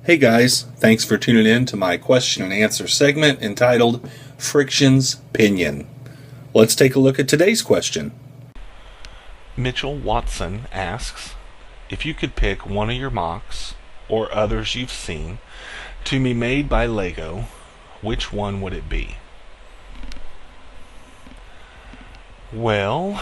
Hey guys, thanks for tuning in to my question and answer segment entitled Friction's Pinion. Let's take a look at today's question. Mitchell Watson asks, if you could pick one of your MOCs, or others you've seen, to be made by Lego, which one would it be? Well,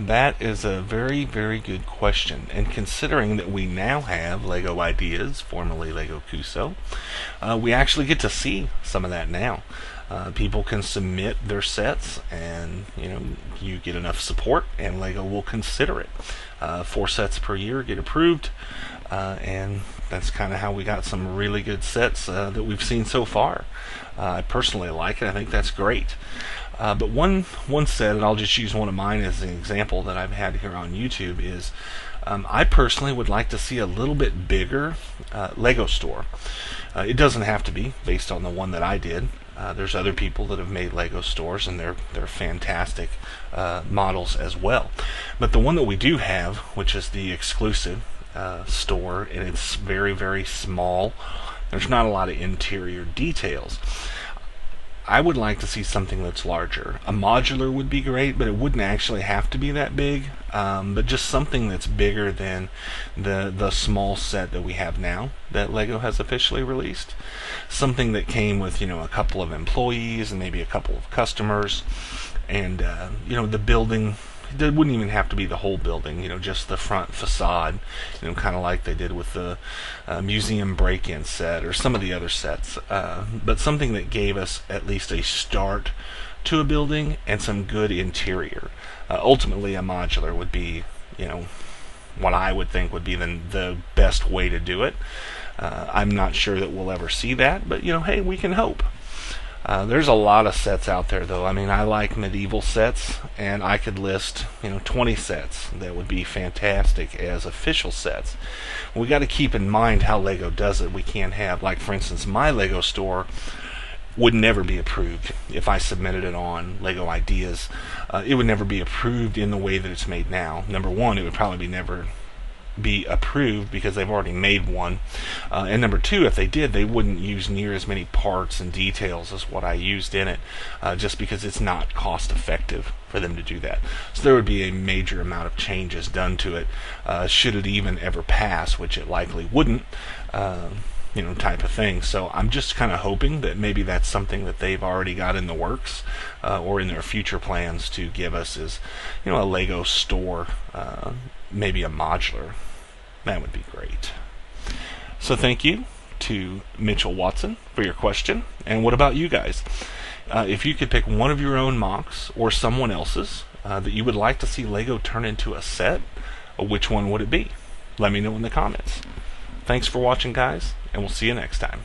that is a very, very good question. And considering that we now have Lego Ideas, formerly Lego Cuso, we actually get to see some of that now. People can submit their sets, and you get enough support, and Lego will consider it. 4 sets per year get approved, and that's kind of how we got some really good sets that we've seen so far. I personally like it. I think that's great. But one set, and I'll just use one of mine as an example that I've had here on YouTube, is I personally would like to see a little bit bigger Lego store. It doesn't have to be based on the one that I did. There's other people that have made Lego stores, and they're fantastic models as well. But the one that we do have, which is the exclusive store, and it's very, very small. There's not a lot of interior details. I would like to see something that's larger. A modular would be great, but it wouldn't actually have to be that big. But just something that's bigger than the small set that we have now that Lego has officially released. Something that came with a couple of employees and maybe a couple of customers, and the building. It wouldn't even have to be the whole building, just the front facade, kind of like they did with the museum break-in set or some of the other sets. But something that gave us at least a start to a building and some good interior. Ultimately, a modular would be, what I would think would be the best way to do it. I'm not sure that we'll ever see that, but hey, we can hope. There's a lot of sets out there, though. I mean, I like medieval sets, and I could list 20 sets that would be fantastic as official sets. We got to keep in mind how Lego does it. We can't have, like, for instance, my Lego store would never be approved if I submitted it on Lego Ideas. It would never be approved in the way that it's made now. Number one, it would probably never be approved because they've already made one, and number two, if they did, they wouldn't use near as many parts and details as what I used in it, just because it's not cost effective for them to do that. So there would be a major amount of changes done to it, should it even ever pass, which it likely wouldn't, type of thing. So I'm just kind of hoping that maybe that's something that they've already got in the works, or in their future plans to give us is a Lego store, maybe a modular. That would be great. So thank you to Mitchell Watson for your question. And what about you guys? If you could pick one of your own MOCs or someone else's that you would like to see Lego turn into a set, which one would it be? Let me know in the comments. Thanks for watching, guys, and we'll see you next time.